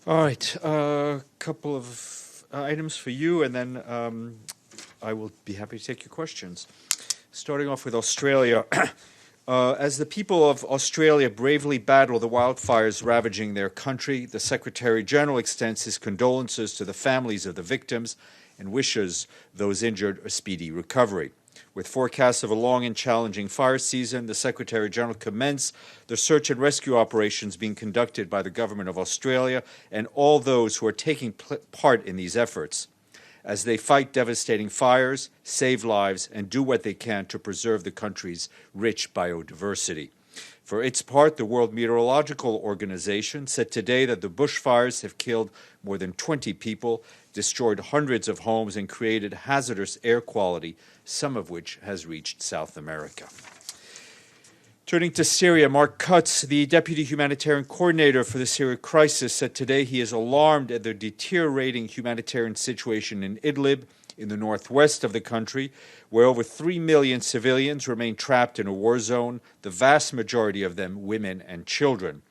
All right, a couple of items for you, and then I will be happy to take your questions. Starting off with Australia. As the people of Australia bravely battle the wildfires ravaging their country, the Secretary General extends his condolences to the families of the victims and wishes those injured a speedy recovery. With forecasts of a long and challenging fire season, the Secretary General commends the search and rescue operations being conducted by the Government of Australia and all those who are taking part in these efforts as they fight devastating fires, save lives, and do what they can to preserve the country's rich biodiversity. For its part, the World Meteorological Organization said today that the bushfires have killed more than 20 people, destroyed hundreds of homes, and created hazardous air quality, some of which has reached South America. Turning to Syria, Mark Cutts, the Deputy Humanitarian Coordinator for the Syria crisis, said today he is alarmed at the deteriorating humanitarian situation in Idlib, in the northwest of the country, where over 3 million civilians remain trapped in a war zone, the vast majority of them women and children.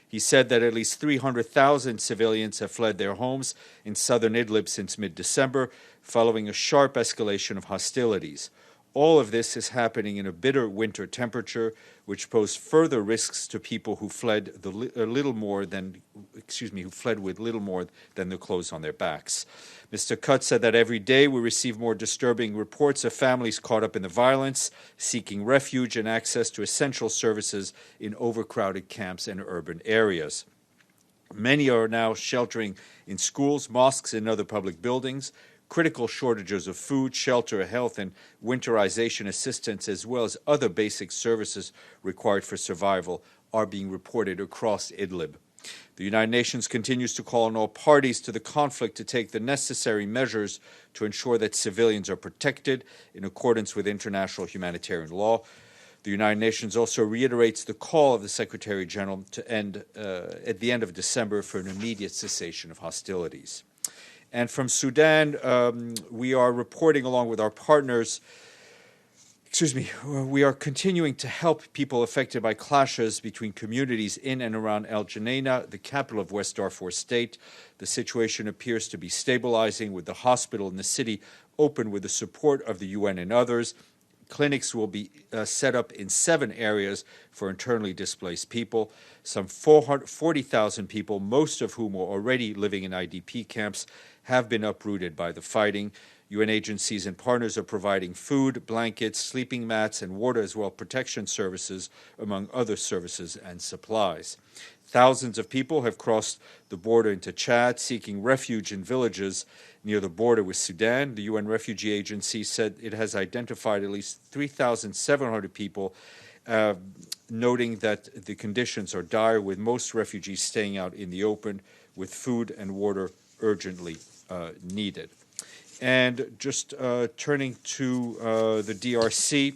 He said that at least 300,000 civilians have fled their homes in southern Idlib since mid-December, following a sharp escalation of hostilities. All of this is happening in a bitter winter temperature, which posed further risks to people who fled with little more than the clothes on their backs. Mr. Cutt said that every day we receive more disturbing reports of families caught up in the violence, seeking refuge and access to essential services in overcrowded camps and urban areas. Many are now sheltering in schools, mosques, and other public buildings. Critical shortages of food, shelter, health, and winterization assistance, as well as other basic services required for survival, are being reported across Idlib. The United Nations continues to call on all parties to the conflict to take the necessary measures to ensure that civilians are protected in accordance with international humanitarian law. The United Nations also reiterates the call of the Secretary General to end at the end of December for an immediate cessation of hostilities. And from Sudan, we are reporting along with our partners, we are continuing to help people affected by clashes between communities in and around El Geneina, the capital of West Darfur State. The situation appears to be stabilizing, with the hospital in the city open with the support of the UN and others. Clinics will be set up in 7 areas for internally displaced people. Some 40,000 people, most of whom are already living in IDP camps, have been uprooted by the fighting. UN agencies and partners are providing food, blankets, sleeping mats, and water, as well as protection services, among other services and supplies. Thousands of people have crossed the border into Chad, seeking refuge in villages near the border with Sudan. The UN Refugee Agency said it has identified at least 3,700 people, noting that the conditions are dire, with most refugees staying out in the open, with food and water urgently needed. And just turning to the DRC,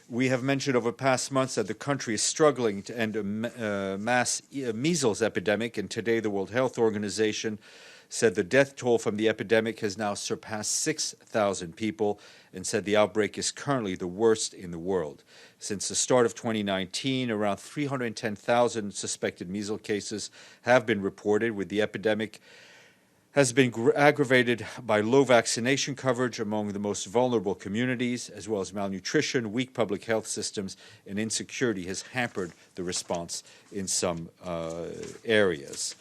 we have mentioned over past months that the country is struggling to end a mass measles epidemic, and today the World Health Organization said the death toll from the epidemic has now surpassed 6,000 people, and said the outbreak is currently the worst in the world. Since the start of 2019, around 310,000 suspected measles cases have been reported, with the epidemic has been aggravated by low vaccination coverage among the most vulnerable communities, as well as malnutrition, weak public health systems, and insecurity has hampered the response in some areas.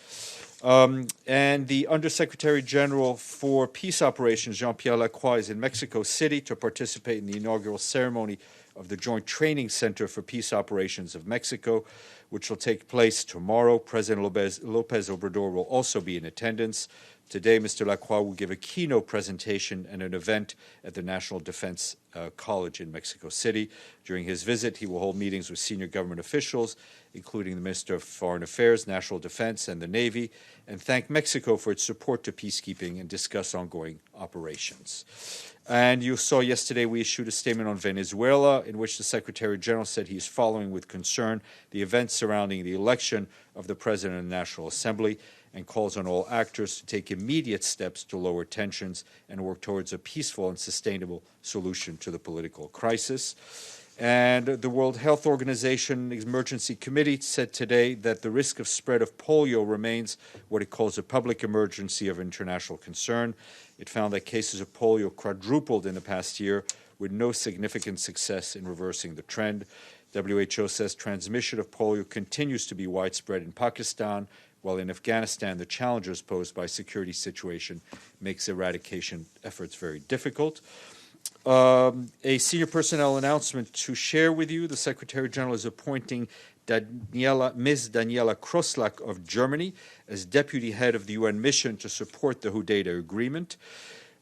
And the Undersecretary General for Peace Operations, Jean-Pierre Lacroix, is in Mexico City to participate in the inaugural ceremony of the Joint Training Center for Peace Operations of Mexico, which will take place tomorrow. President Lopez Obrador will also be in attendance. Today, Mr. Lacroix will give a keynote presentation and an event at the National Defense College in Mexico City. During his visit, he will hold meetings with senior government officials, including the Minister of Foreign Affairs, National Defense, and the Navy, and thank Mexico for its support to peacekeeping and discuss ongoing operations. And you saw yesterday we issued a statement on Venezuela, in which the Secretary General said he is following with concern the events surrounding the election of the President of the National Assembly, and calls on all actors to take immediate steps to lower tensions and work towards a peaceful and sustainable solution to the political crisis. And the World Health Organization Emergency Committee said today that the risk of spread of polio remains what it calls a public emergency of international concern. It found that cases of polio quadrupled in the past year with no significant success in reversing the trend. WHO says transmission of polio continues to be widespread in Pakistan, while in Afghanistan the challenges posed by security situation makes eradication efforts very difficult. A senior personnel announcement to share with you. The Secretary General is appointing Ms. Daniela Kroslak of Germany as deputy head of the UN mission to support the Hudaydah Agreement.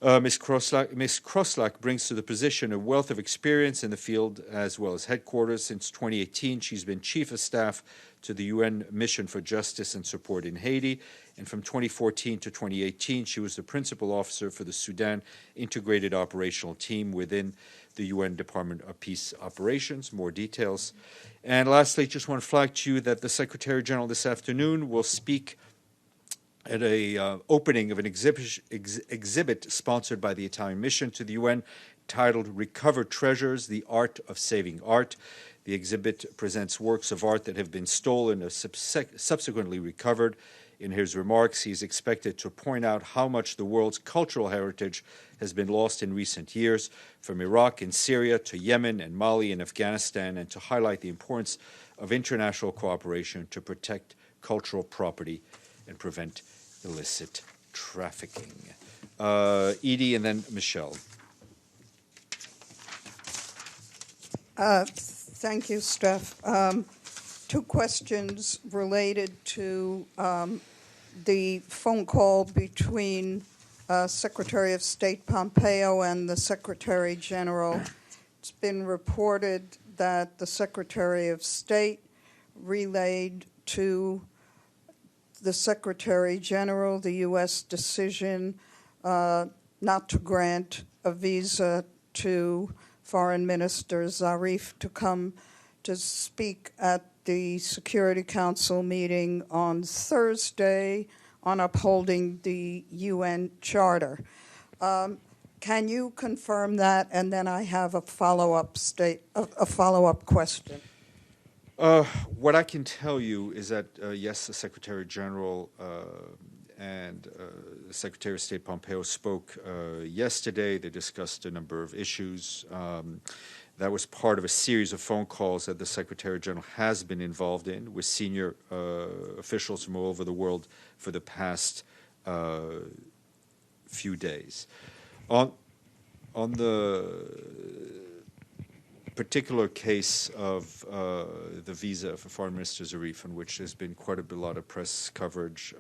Ms. Kroslak brings to the position a wealth of experience in the field as well as headquarters. Since 2018, she's been chief of staff to the UN Mission for Justice and Support in Haiti. And from 2014 to 2018, she was the principal officer for the Sudan Integrated Operational Team within the UN Department of Peace Operations. More details. And lastly, just want to flag to you that the Secretary General this afternoon will speak at a opening of an exhibit sponsored by the Italian mission to the UN titled Recovered Treasures, The Art of Saving Art. The exhibit presents works of art that have been stolen or subsequently recovered. In his remarks, he is expected to point out how much the world's cultural heritage has been lost in recent years, from Iraq and Syria to Yemen and Mali and Afghanistan, and to highlight the importance of international cooperation to protect cultural property and prevent illicit trafficking. Edie and then Michelle. Thank you, Steph. Two questions related to the phone call between Secretary of State Pompeo and the Secretary General. It's been reported that the Secretary of State relayed to the Secretary General the U.S. decision not to grant a visa to Foreign Minister Zarif to come to speak at the Security Council meeting on Thursday on upholding the UN Charter. Can you confirm that? And then I have a follow-up question. What I can tell you is that, yes, the Secretary General and Secretary of State Pompeo spoke yesterday. They discussed a number of issues. That was part of a series of phone calls that the Secretary General has been involved in with senior officials from all over the world for the past few days. On the particular case of the visa for Foreign Minister Zarif, on which there's been quite a lot of press coverage,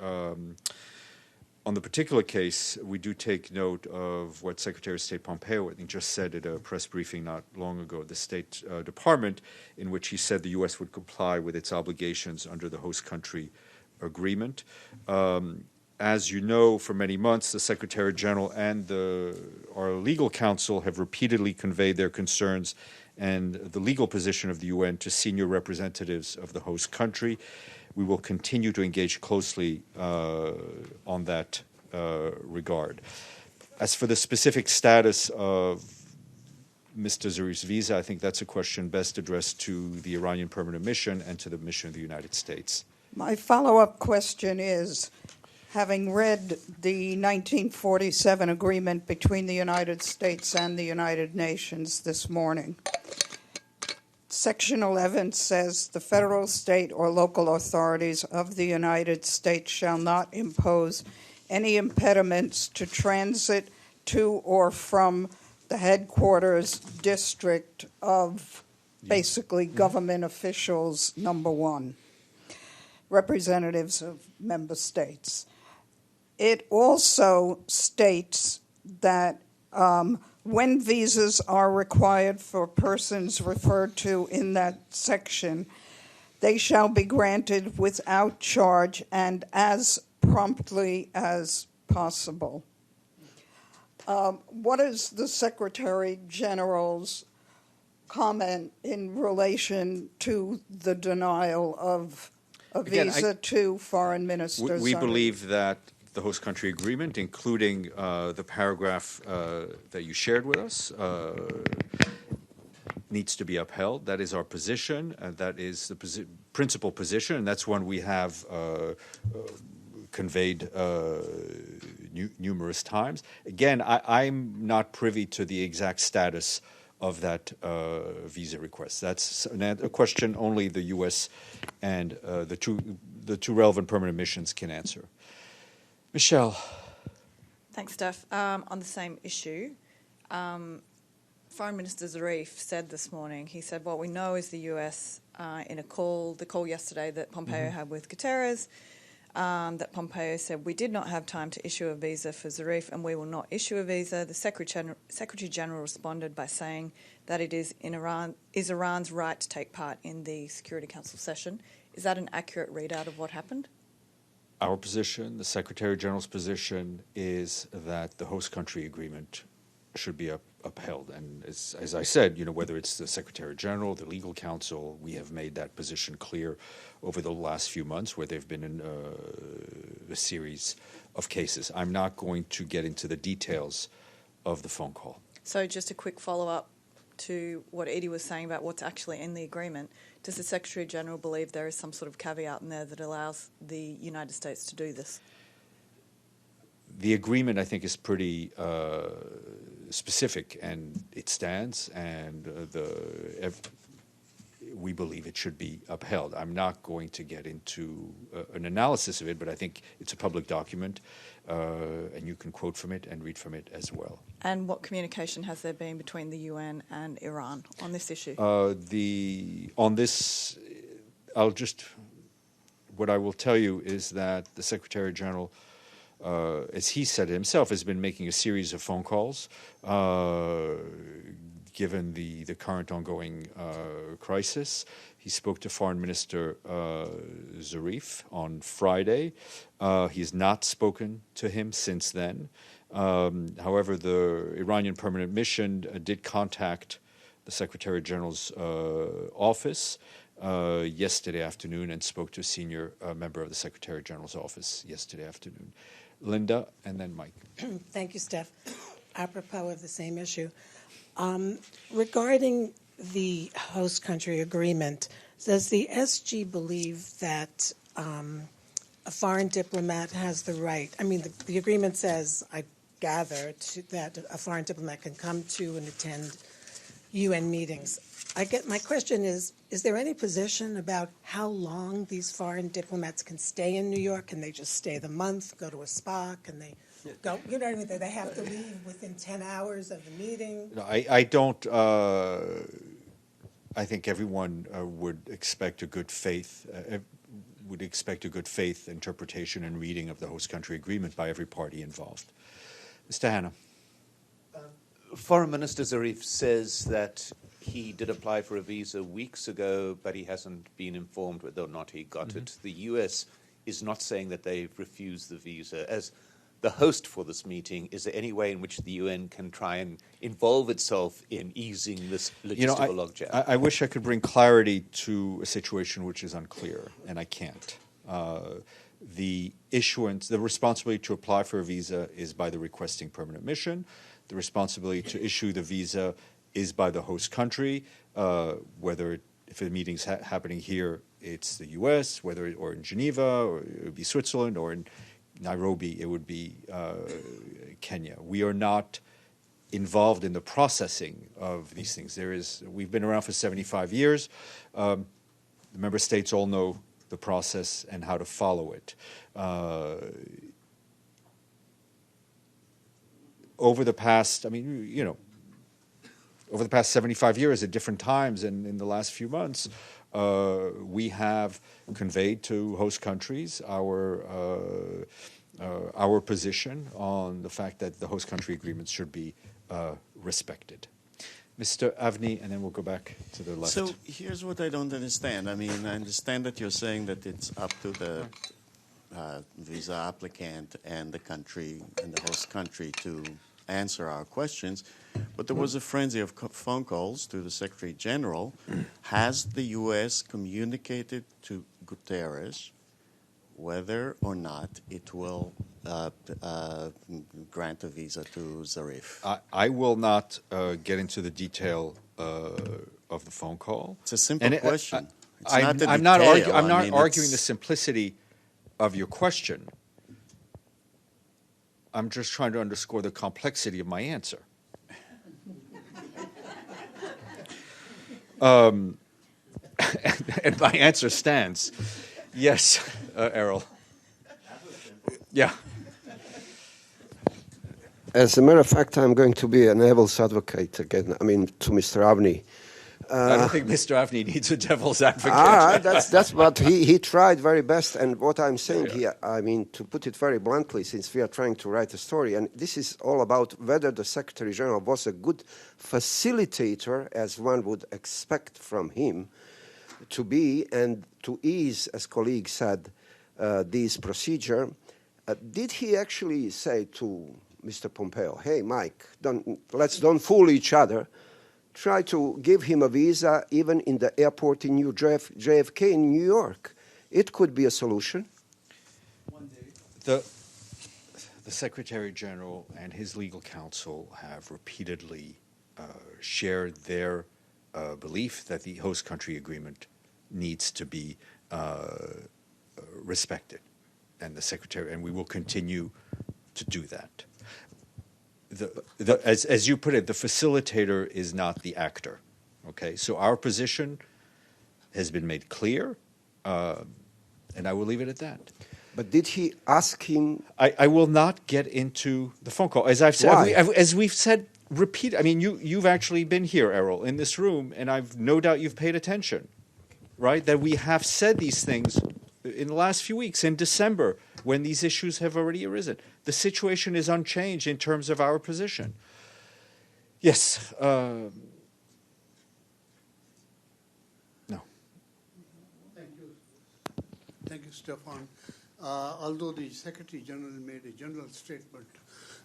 on the particular case, we do take note of what Secretary of State Pompeo, I think, just said at a press briefing not long ago at the State Department, in which he said the U.S. would comply with its obligations under the host country agreement. As you know, for many months, the Secretary General and our legal counsel have repeatedly conveyed their concerns and the legal position of the UN to senior representatives of the host country. We will continue to engage closely on that regard. As for the specific status of Mr. Zarif's visa, I think that's a question best addressed to the Iranian Permanent Mission and to the mission of the United States. My follow-up question is, having read the 1947 agreement between the United States and the United Nations this morning, Section 11 says the federal, state, or local authorities of the United States shall not impose any impediments to transit to or from the headquarters district of basically government officials, number one, representatives of member states. It also states that when visas are required for persons referred to in that section, they shall be granted without charge and as promptly as possible. What is the Secretary General's comment in relation to the denial of a visa to Foreign Minister We Zarif? believe that the host country agreement, including the paragraph that you shared with us, needs to be upheld. That is our position. That is the principal position, and that's one we have conveyed numerous times. Again, I'm not privy to the exact status of that visa request. That's a question only the U.S. and the two relevant permanent missions can answer. Michelle. Thanks, Steph. On the same issue, Foreign Minister Zarif said this morning, he said, what we know is the U.S. In the call yesterday that Pompeo had with Guterres, that Pompeo said, we did not have time to issue a visa for Zarif and we will not issue a visa. The Secretary General responded by saying that it is Iran's right to take part in the Security Council session. Is that an accurate readout of what happened? Our position, the Secretary General's position, is that the host country agreement should be upheld. And as I said, whether it's the Secretary General, the Legal Council, we have made that position clear over the last few months where they've been in a series of cases. I'm not going to get into the details of the phone call. So just a quick follow-up to what Edie was saying about what's actually in the agreement. Does the Secretary General believe there is some sort of caveat in there that allows the United States to do this? The agreement, I think, is pretty specific, and it stands, and we believe it should be upheld. I'm not going to get into an analysis of it, but I think it's a public document, and you can quote from it and read from it as well. And what communication has there been between the UN and Iran on this issue? What I will tell you is that the Secretary General, as he said himself, has been making a series of phone calls, given the current ongoing crisis. He spoke to Foreign Minister Zarif on Friday. He has not spoken to him since then. However, the Iranian permanent mission did contact the Secretary General's office yesterday afternoon and spoke to a senior member of the Secretary General's office yesterday afternoon. Linda, and then Mike. Thank you, Steph. Apropos of the same issue. Regarding the host country agreement, does the SG believe that a foreign diplomat has the right? I mean, the agreement says, I gather, that a foreign diplomat can come to and attend UN meetings. My question is there any position about how long these foreign diplomats can stay in New York? Can they just stay the month, go to a spa? Can they go, you know what I mean? Do they have to leave within 10 hours of the meeting? No, I don't. I think everyone would expect a good faith interpretation and reading of the host country agreement by every party involved. Mr. Hanna. Foreign Minister Zarif says that he did apply for a visa weeks ago, but he hasn't been informed whether or not he got it. The U.S. is not saying that they've refused the visa. As the host for this meeting, is there any way in which the UN can try and involve itself in easing this logistical logjam? I wish I could bring clarity to a situation which is unclear, and I can't. The responsibility to apply for a visa is by the requesting permanent mission. The responsibility to issue the visa is by the host country, if a meeting's happening here, it's the U.S., or in Geneva, or it would be Switzerland, or in Nairobi, it would be Kenya. We are not involved in the processing of these things. We've been around for 75 years. The member states all know the process and how to follow it. Over the past 75 years at different times and in the last few months, we have conveyed to host countries our position on the fact that the host country agreements should be respected. Mr. Avni, and then we'll go back to the left. So here's what I don't understand. I mean, I understand that you're saying that it's up to the visa applicant and the country and the host country to answer our questions, but there was a frenzy of phone calls to the Secretary General. Has the U.S. communicated to Guterres whether or not it will grant a visa to Zarif? I will not get into the detail of the phone call. It's a simple question. It's I'm not a I'm not, detail. I'm I not mean, arguing the it's- simplicity of your question. I'm just trying to underscore the complexity of my answer. And my answer stands. Yes, Errol. Yeah. As a matter of fact, I'm going to be a devil's advocate again. I mean, to Mr. Avni. I don't think Mr. Avni needs a devil's advocate. That's what he tried very best. And what I'm saying here, I mean, to put it very bluntly, since we are trying to write a story, and this is all about whether the Secretary General was a good facilitator, as one would expect from him to be, and to ease, as colleagues said, this procedure. Did he actually say to Mr. Pompeo, hey, Mike, let's don't fool each other. Try to give him a visa even in the airport in JFK in New York. It could be a solution. The Secretary General and his legal counsel have repeatedly shared their belief that the host country agreement needs to be respected, and we will continue to do that. As you put it, the facilitator is not the actor. Okay, so our position has been made clear, and I will leave it at that. But did he ask him? I will not get into the phone call. As I've said, Why? as we've said, repeat. I mean, you've actually been here, Errol, in this room, and I've no doubt you've paid attention, right? That we have said these things in the last few weeks, in December, when these issues have already arisen. The situation is unchanged in terms of our position. Yes. No. Thank you, Stéphane. Although the Secretary General made a general statement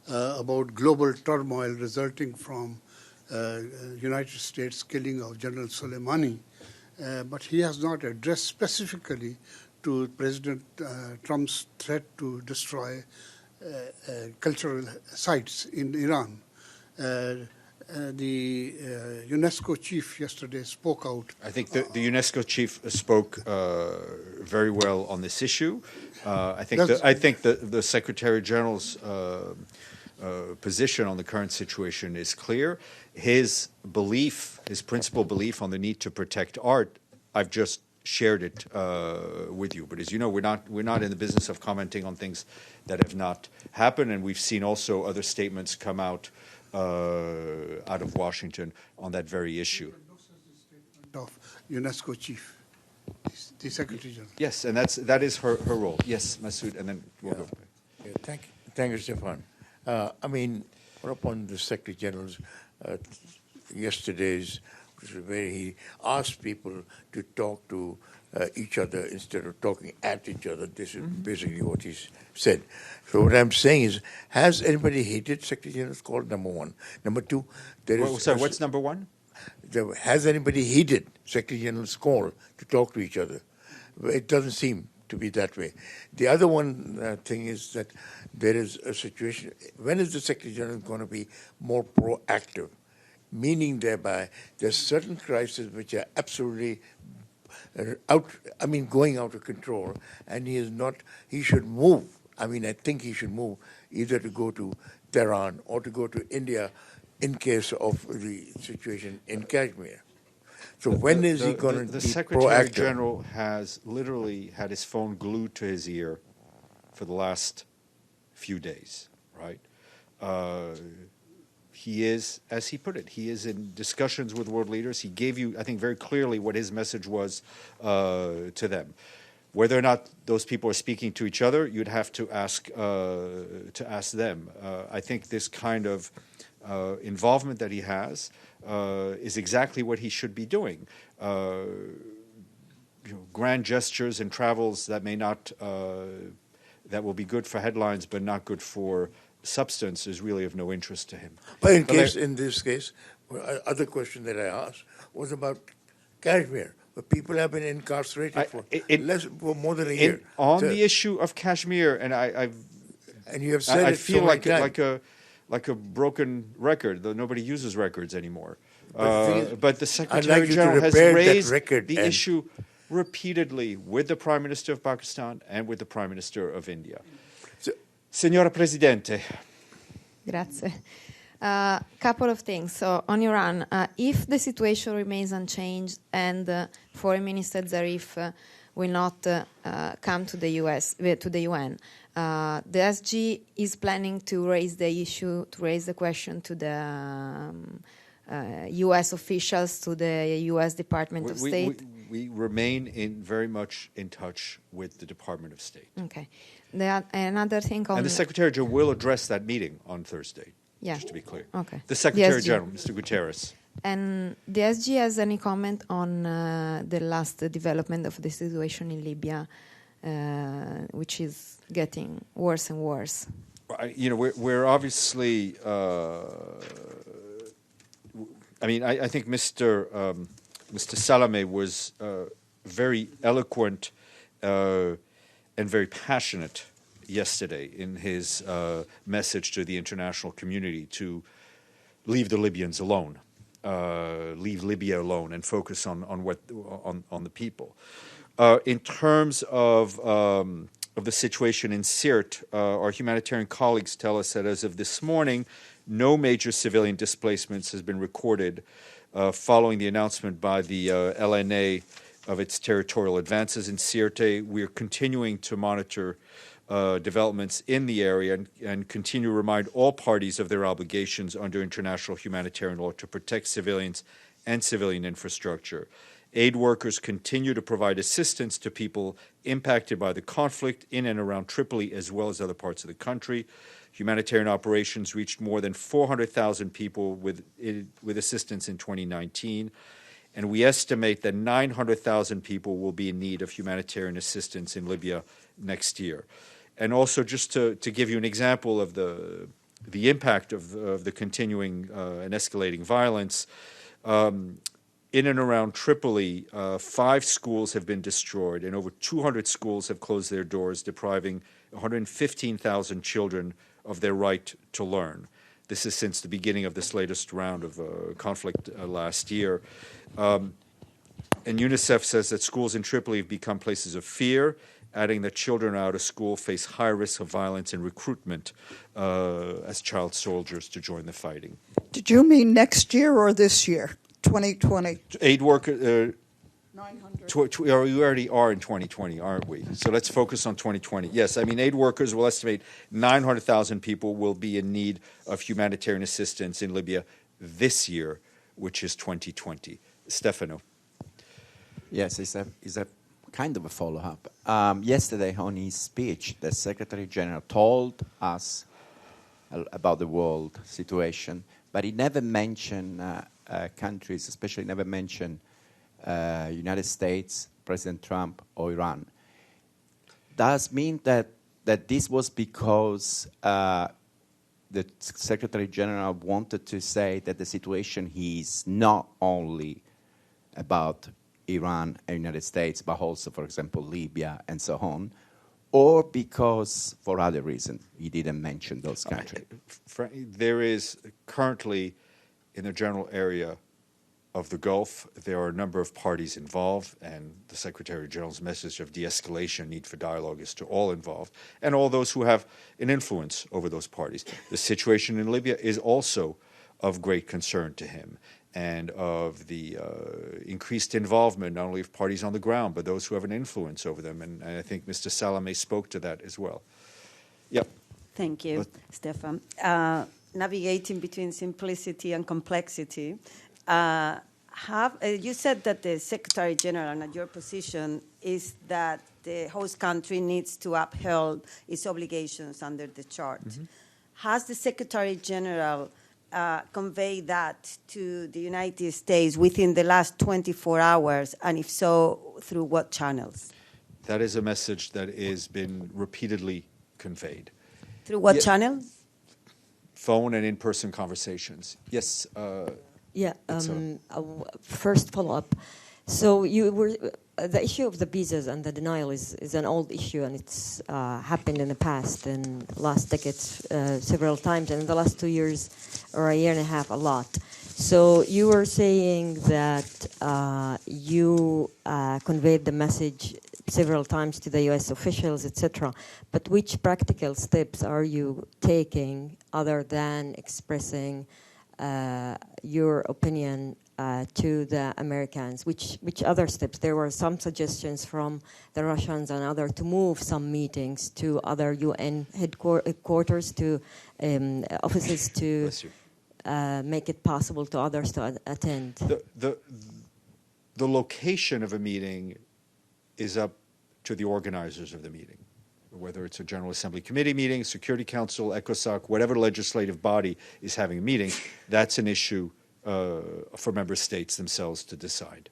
about global turmoil resulting from United States killing of General Soleimani, but he has not addressed specifically to President Trump's threat to destroy cultural sites in Iran. The UNESCO chief yesterday spoke out. I think the UNESCO chief spoke very well on this issue. I think the Secretary General's position on the current situation is clear. His principal belief on the need to protect art, I've just shared it with you. But as you know, we're not in the business of commenting on things that have not happened, and we've seen also other statements come out of Washington on that very issue. Of UNESCO chief, the Secretary General. Yes, and that is her role. Yes, Masood, and then we'll go. Yeah, thank you, Stéphane. I mean, upon the Secretary General's yesterday's, where he asked people to talk to each other instead of talking at each other. This is basically what he said. So what I'm saying is, has anybody hated Secretary General's call? Number one. Number two, Sorry, what's number one? Has anybody heeded Secretary General's call to talk to each other? It doesn't seem to be that way. The other one thing is that there is a situation. When is the Secretary General going to be more proactive? Meaning thereby, there's certain crises which are absolutely going out of control, and he should move. I mean, I think he should move either to go to Tehran or to go to India in case of the situation in Kashmir. So when is he going to be proactive? The Secretary General has literally had his phone glued to his ear for the last few days, right? He is, as he put it, he is in discussions with world leaders. He gave you, I think, very clearly what his message was to them. Whether or not those people are speaking to each other, you'd have to ask them. I think this kind of involvement that he has is exactly what he should be doing. Grand gestures and travels that may not, that will be good for headlines but not good for substance is really of no interest to him. But in this case, other question that I asked was about Kashmir, where people have been incarcerated for more than a year. On the issue of Kashmir, and And you have said I it feel so many times. like a broken record, though nobody uses records anymore. But But the I'd Secretary like you to General has repair that raised record the and- issue repeatedly with the Prime Minister of Pakistan and with the Prime Minister of India. Signora Presidente. Grazie. Couple of things. So on Iran, if the situation remains unchanged and Foreign Minister Zarif will not come to the UN, the SG is planning to raise the question to the U.S. officials, to the U.S. Department of State. We remain very much in touch with the Department of State. Okay. Another thing on... And the Secretary General will address that meeting on Thursday, yeah. just to be clear. Okay. The Secretary SG. General, Mr. Guterres. And the SG has any comment on the last development of the situation in Libya, which is getting worse and worse? We're obviously... I think Mr. Salameh was very eloquent and very passionate yesterday in his message to the international community to leave the Libyans alone, leave Libya alone, and focus on the people. In terms of the situation in Sirte, our humanitarian colleagues tell us that as of this morning, no major civilian displacements has been recorded following the announcement by the LNA of its territorial advances in Sirte. We are continuing to monitor developments in the area and continue to remind all parties of their obligations under international humanitarian law to protect civilians and civilian infrastructure. Aid workers continue to provide assistance to people impacted by the conflict in and around Tripoli as well as other parts of the country. Humanitarian operations reached more than 400,000 people with assistance in 2019, and we estimate that 900,000 people will be in need of humanitarian assistance in Libya next year. And also, just to give you an example of the impact of the continuing and escalating violence, in and around Tripoli, 5 schools have been destroyed, and over 200 schools have closed their doors, depriving 115,000 children of their right to learn. This is since the beginning of this latest round of conflict last year. And UNICEF says that schools in Tripoli have become places of fear, adding that children out of school face high risk of violence and recruitment as child soldiers to join the fighting. Did you mean next year or this year, 2020? Aid worker... 900. We already are in 2020, aren't we? So let's focus on 2020. Yes, aid workers will estimate 900,000 people will be in need of humanitarian assistance in Libya this year, which is 2020. Stefano. Yes, it's a kind of a follow-up. Yesterday on his speech, the Secretary General told us about the world situation, but he never mentioned countries, especially never mentioned United States, President Trump, or Iran. Does mean that this was because the Secretary General wanted to say that the situation is not only about Iran and United States, but also, for example, Libya and so on, or because for other reasons he didn't mention those countries? There is currently in the general area of the Gulf, there are a number of parties involved, and the Secretary General's message of de-escalation, need for dialogue is to all involved, and all those who have an influence over those parties. The situation in Libya is also of great concern to him, and of the increased involvement not only of parties on the ground, but those who have an influence over them, and I think Mr. Salameh spoke to that as well. Yep. Thank you, Stéphane. Navigating between simplicity and complexity, you said that the Secretary General and your position is that the host country needs to uphold its obligations under the chart. Mm-hmm. Has the Secretary General conveyed that to the United States within the last 24 hours, and if so, through what channels? That is a message that has been repeatedly conveyed. Through what channels? Phone and in-person conversations. Yes. First follow-up. So you were the issue of the visas and the denial is an old issue, and it's happened in the past, in last decades, several times, and in the last 2 years or a year and a half, a lot. So you were saying that you conveyed the message several times to the U.S. officials, etc. But which practical steps are you taking other than expressing your opinion to the Americans? Which other steps? There were some suggestions from the Russians and others to move some meetings to other UN headquarters, to offices, to make it possible to others to attend. The location of a meeting is up to the organizers of the meeting, whether it's a General Assembly Committee meeting, Security Council, ECOSOC, whatever legislative body is having a meeting. That's an issue for member states themselves to decide.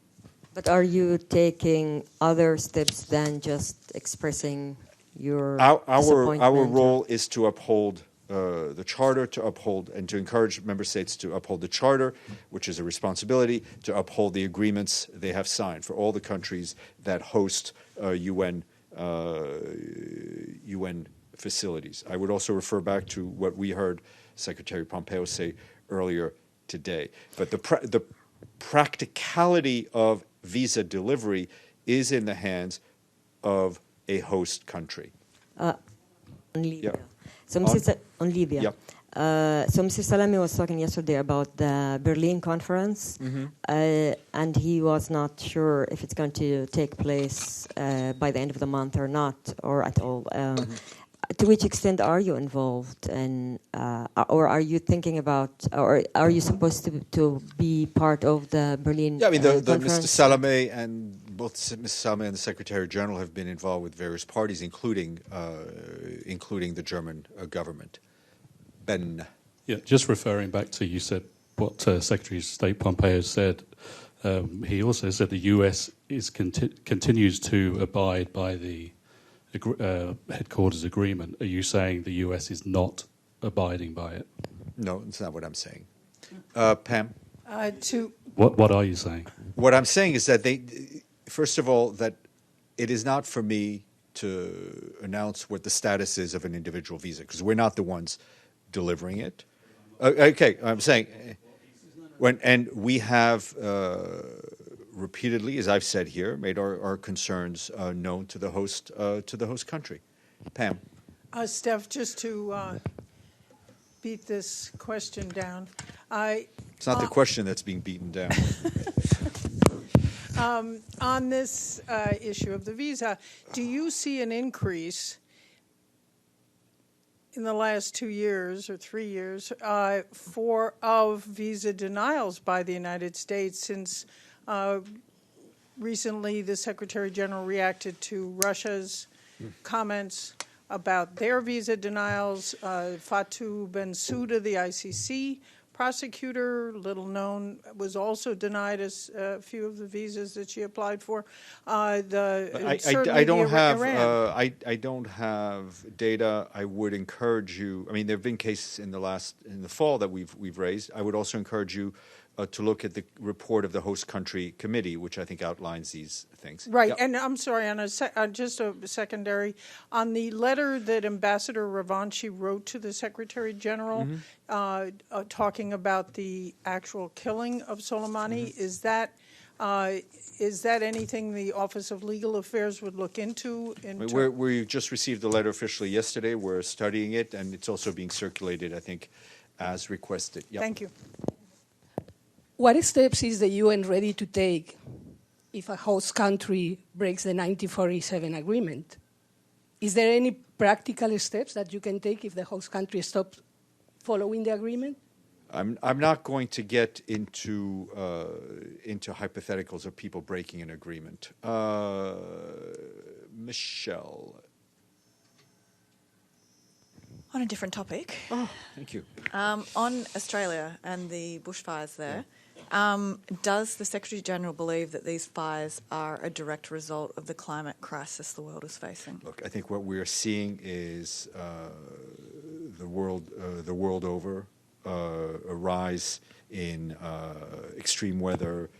But are you taking other steps than just expressing your disappointment? Our role is to uphold the Charter, to uphold and to encourage member states to uphold the Charter, which is a responsibility, to uphold the agreements they have signed for all the countries that host UN facilities. I would also refer back to what we heard Secretary Pompeo say earlier today. But the practicality of visa delivery is in the hands of a host country. On Libya. Yeah. So, on Libya. Yep. So Mr. Salami was talking yesterday about the Berlin conference, and he was not sure if it's going to take place by the end of the month or not, or at all. To which extent are you involved, or are you thinking about, or are you supposed to be part of the Berlin conference? conference? Mr. Salame and both Mr. Salame and the Secretary General have been involved with various parties, including the German government. Ben. Yeah, just referring back to you said what Secretary of State Pompeo said. He also said the U.S. continues to abide by the headquarters agreement. Are you saying the U.S. is not abiding by it? No, it's not what I'm saying. Pam? What are you saying? What I'm saying is that first of all, that it is not for me to announce what the status is of an individual visa, because we're not the ones delivering it. Okay, I'm saying, and we have repeatedly, as I've said here, made our concerns known to the host country. Pam. Steph, just to beat this question down, it's not the question that's being beaten down. On this issue of the visa, do you see an increase in the last 2 years or 3 years of visa denials by the United States, since recently the Secretary General reacted to Russia's comments about their visa denials? Fatou Bensouda, the ICC prosecutor, little known, was also denied a few of the visas that she applied for. I don't have data. I would encourage you. I mean, there have been cases in the fall that we've raised. I would also encourage you to look at the report of the host country committee, which I think outlines these things. Right, Yep. and I'm sorry, just a secondary, on the letter that Ambassador Ravanchi wrote to the Secretary General talking about the actual killing of Soleimani, is that anything the Office of Legal Affairs would look into? We just received the letter officially yesterday. We're studying it, and it's also being circulated, I think, as requested. Yep. Thank you. What steps is the UN ready to take if a host country breaks the 1947 agreement? Is there any practical steps that you can take if the host country stops following the agreement? I'm not going to get into hypotheticals of people breaking an agreement. Michelle. On a different topic. Oh, thank you. On Australia and the bushfires there, does the Secretary General believe that these fires are a direct result of the climate crisis the world is facing? Look, I think what we are seeing is the world over a rise in extreme weather,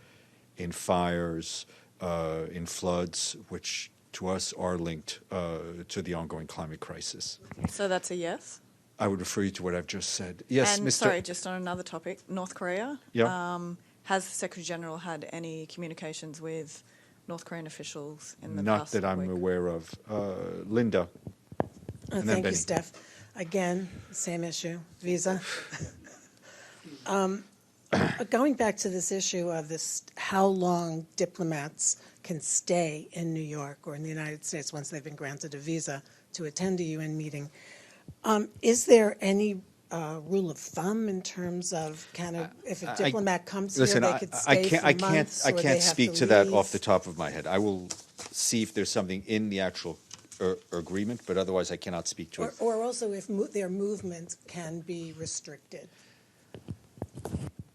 in fires, in floods, which to us are linked to the ongoing climate crisis. So that's a yes? I would refer you to what I've just said. Yes, and Mr. sorry, just on another topic, North Korea. Yeah. Has the Secretary General had any communications with North Korean officials in the Not past that I'm week? aware of. Linda. And then Thank you, Benny. Steph. Again, same issue, visa. Going back to this issue of this, how long diplomats can stay in New York or in the United States once they've been granted a visa to attend a UN meeting, is there any rule of thumb in terms of if a diplomat comes here, they could stay for months? I or they can't have speak to that leave? off the top of my head. I will see if there's something in the actual agreement, but otherwise I cannot speak to it. Or also if their movement can be restricted.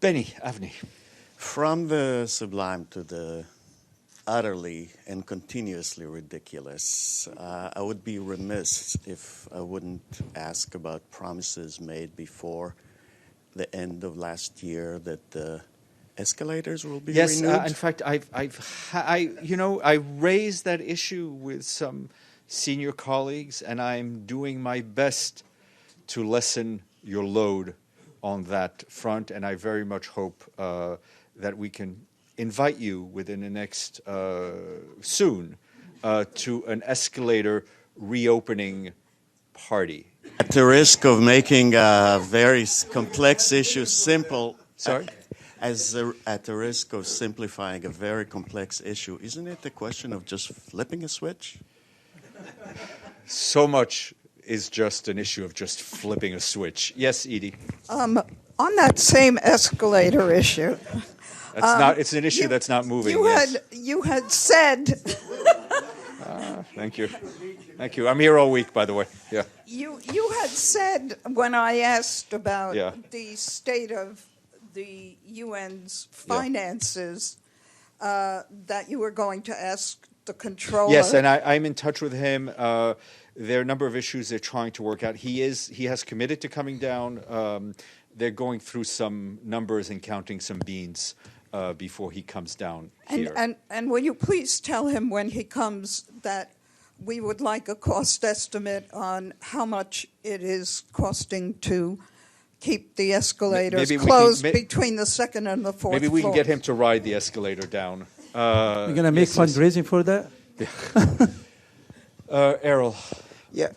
Benny, Avni. From the sublime to the utterly and continuously ridiculous, I would be remiss if I wouldn't ask about promises made before the end of last year that the escalators will be renewed. Yes, in fact, I raised that issue with some senior colleagues, and I'm doing my best to lessen your load on that front, and I very much hope that we can invite you within the next soon to an escalator reopening party. At the risk of making a very complex issue simple, sorry, at the risk of simplifying a very complex issue, isn't it the question of just flipping a switch? So much is just an issue of just flipping a switch. Yes, Edie. On that same escalator issue. It's an issue that's not moving. You had said. Thank you. I'm here all week, by the way. Yeah. You had said when I asked about the state of the UN's finances that you were going to ask the controller. Yes, and I'm in touch with him. There are a number of issues they're trying to work out. He has committed to coming down. They're going through some numbers and counting some beans before he comes down here. And will you please tell him when he comes that we would like a cost estimate on how much it is costing to keep the escalators closed between the second and the fourth Maybe we floor. can get him to ride the escalator down. We're going to make fundraising for that? Errol. Yeah.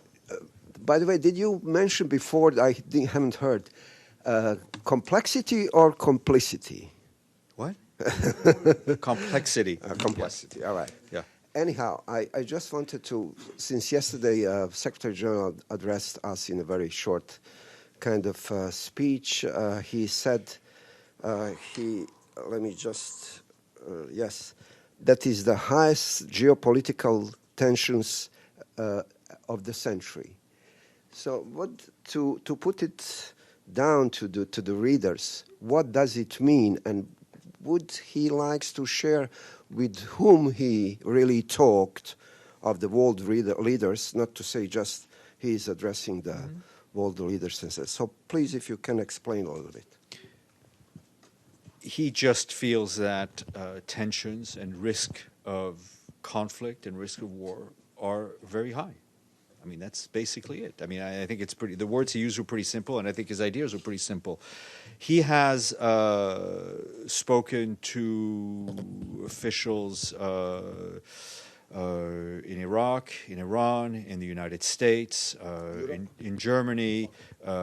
By the way, did you mention before, I haven't heard, complexity or complicity? What? Complexity. Complexity, yes. All right. Yeah. Anyhow, I just wanted to, since yesterday Secretary General addressed us in a very short kind of speech, he said, that is the highest geopolitical tensions of the century. So to put it down to the readers, what does it mean, and would he likes to share with whom he really talked of the world leaders, not to say just he's addressing the world leaders. So please, if you can explain a little bit. He just feels that tensions and risk of conflict and risk of war are very high. I mean, that's basically it. I mean, I think it's pretty. The words he used were pretty simple, and I think his ideas were pretty simple. He has spoken to officials in Iraq, in Iran, in the United States, in Germany.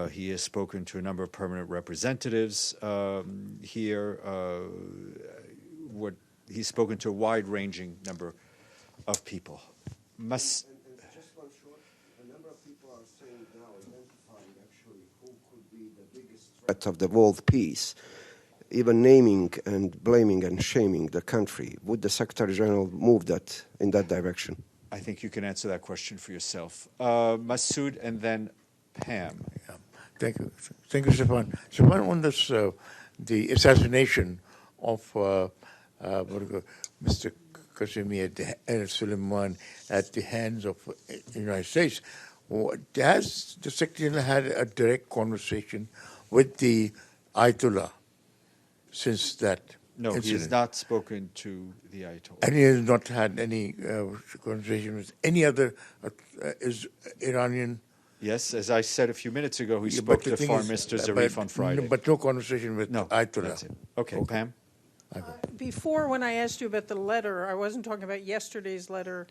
He has spoken to a number of permanent representatives here. He's spoken to a wide-ranging number of people. Of the world peace, even naming and blaming and shaming the country. Would the Secretary General move that in that direction? I think you can answer that question for yourself. Masood and then Pam. Yeah. Thank you, Stéphane. Stéphane, on this, the assassination of Mr. Qasemi Soleimani at the hands of the United States, has the Secretary General had a direct conversation with the Ayatollah since that No, incident? he has not spoken to the Ayatollah. And he has not had any conversation with any other Iranian. Yes, as I said a few minutes ago, he spoke to Foreign Minister Zarif on Friday. But no conversation with Ayatollah. That's it. Okay, Pam? Before, when I asked you about the letter, I wasn't talking about yesterday's letter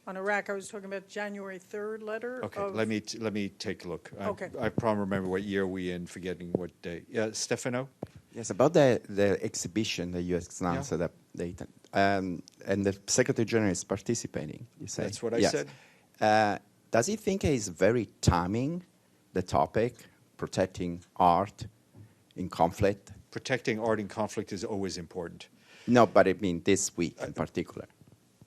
on Iraq. I was talking about January 3rd letter. Okay, let me take a look. Okay. I probably remember what year we're in, forgetting what day. Yeah, Stefano? Yes, about the exhibition the U.S. announced that data, and the Secretary General is participating. You say That's what I said. Does he think it's very timing, the topic, protecting art in conflict? Protecting art in conflict is always important. No, but I mean this week in particular.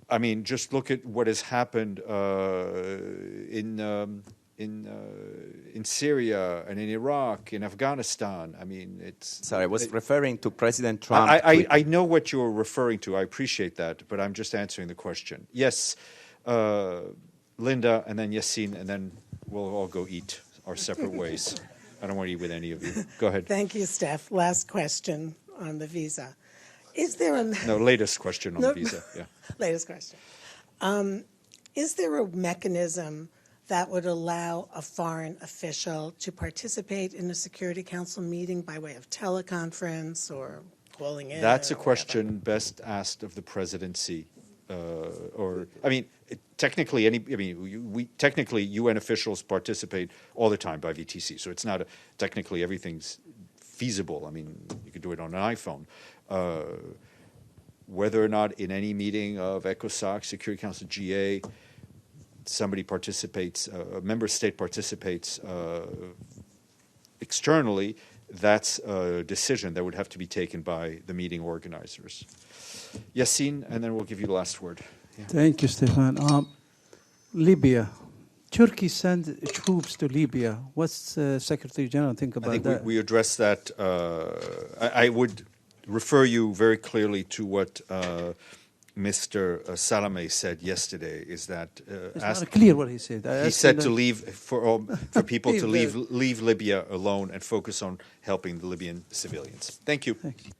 I mean, just look at what has happened in Syria and in Iraq, in Afghanistan. I mean, it's... Sorry, I was referring to President Trump. I know what you're referring to. I appreciate that, but I'm just answering the question. Yes, Linda, and then Yassine, and then we'll all go eat our separate ways. I don't want to eat with any of you. Go ahead. Thank you, Steph. Last question on the visa. Is there a... No, latest question on the visa, yeah. Latest question. Is there a mechanism that would allow a foreign official to participate in a Security Council meeting by way of teleconference or calling in? That's a question best asked of the presidency. Technically, UN officials participate all the time by VTC, so it's not technically everything's feasible. I mean, you could do it on an iPhone. Whether or not in any meeting of ECOSOC, Security Council, GA, somebody participates, a member state participates externally, that's a decision that would have to be taken by the meeting organizers. Yassine, and then we'll give you the last word. Yeah. Thank you, Stéphane. Libya. Turkey sent troops to Libya. What's the Secretary General think about that? I think we addressed that. I would refer you very clearly to what Mr. Salameh said yesterday. Is that it's not clear what he said. He said to leave for people to leave Libya alone and focus on helping the Libyan civilians. Thank you. Thank you.